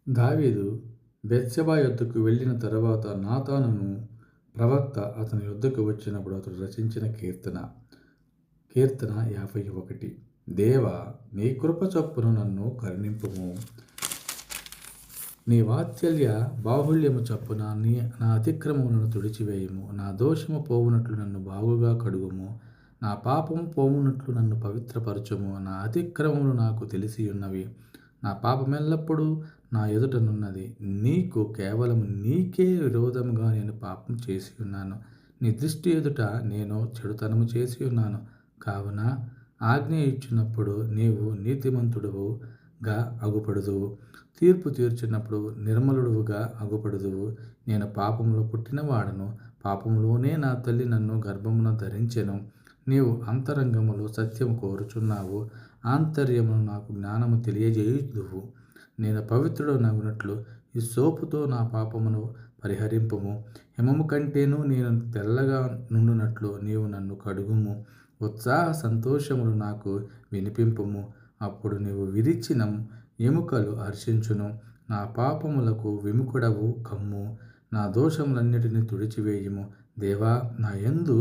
దావీదు బెత్షెబా యొద్దకు వెళ్ళిన తరువాత నాతానును ప్రవక్త అతని యొద్దకు వచ్చినప్పుడు అతడు రచించిన కీర్తన 51. దేవా, నీ కృప చొప్పున నన్ను కరుణింపుము. నీ వాత్సల్య బాహుళ్యము చొప్పున నా అతిక్రమములను తుడిచివేయుము. నా దోషము పోవునట్లు నన్ను బాగుగా కడుగుము. నా పాపము పోవునట్లు నన్ను పవిత్రపరచుము. నా అతిక్రమములు నాకు తెలిసియున్నవి. నా పాపమెల్లప్పుడూ నా ఎదుటనున్నది. కేవలం నీకే విరోధముగా నేను పాపం చేసి ఉన్నాను. నీ దృష్టి ఎదుట నేను చెడుతనము చేసి ఉన్నాను. కావున ఆజ్ఞ ఇచ్చినప్పుడు నీవు నీతిమంతుడువుగా అగుపడుదువు. తీర్పు తీర్చినప్పుడు నిర్మలుడువుగా అగుపడుదువు. నేను పాపములో పుట్టినవాడను. పాపములోనే నా తల్లి నన్ను గర్భమున ధరించెను. నీవు అంతరంగములో సత్యము కోరుచున్నావు. ఆంతర్యమును నాకు జ్ఞానము తెలియజేయుదువు. నేను పవిత్రుడనగునట్లు ఈ సోపుతో నా పాపమును పరిహరింపుము. హిమము కంటేను నేను తెల్లగా నుండునట్లు నీవు నన్ను కడుగుము. ఉత్సాహ సంతోషములు నాకు వినిపింపుము. అప్పుడు నీవు విరిచిన ఎముకలు హర్షించును. నా పాపములకు విముఖుడవు కమ్ము. నా దోషములన్నిటినీ తుడిచివేయుము. దేవా, నా యందు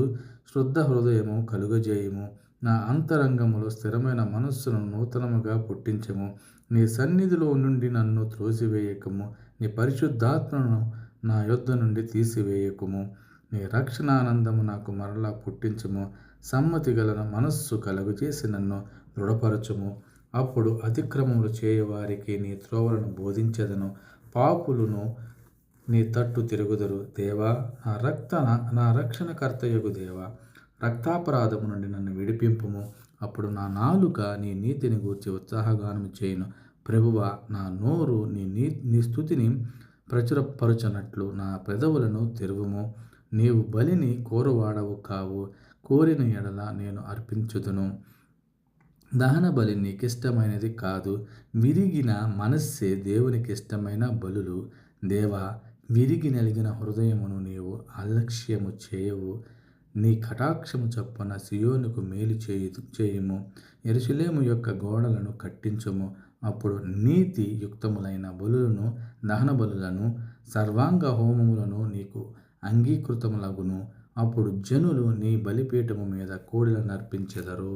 శుద్ధ హృదయము కలుగజేయుము. నా అంతరంగములో స్థిరమైన మనస్సును నూతనముగా పుట్టించుము. నీ సన్నిధిలో నుండి నన్ను త్రోసివేయకము. నీ పరిశుద్ధాత్మను నా యొద్ద నుండి తీసివేయకుము. నీ రక్షణానందము నాకు మరలా పుట్టించుము. సమ్మతి గల మనస్సు కలుగజేసి నన్ను దృఢపరచుము. అప్పుడు అతిక్రమములు చేయవారికి నీ త్రోవలను బోధించెదను. పాపులను నీ తట్టు తిరుగుదురు. దేవా, నా రక్షణకర్తయగు దేవా, రక్తాపరాధము నుండి నన్ను విడిపింపుము. అప్పుడు నా నాలుక నీ నీతిని గూర్చి ఉత్సాహగానము చేయును. ప్రభువా, నా నోరు నీ స్తుతిని ప్రచురపరచునట్లు నా పెదవులను తెరువుము. నీవు బలిని కోరువాడవు కావు. కోరిన ఎడల నేను అర్పించుదును. దహన బలి నీకిష్టమైనది కాదు. విరిగిన మనస్సే దేవునికిష్టమైన బలులు. దేవా, విరిగి నలిగిన హృదయమును నీవు అలక్ష్యము చేయవు. నీ కటాక్షము చొప్పున సియోనుకు మేలు చేయుము. యెరూషలేము యొక్క గోడలను కట్టించుము. అప్పుడు నీతి యుక్తములైన బలులను, దహన బలులను, సర్వాంగ హోమములను నీకు అంగీకృతములగును. అప్పుడు జనులు నీ బలిపీఠము మీద కోడెలను అర్పించెదరు.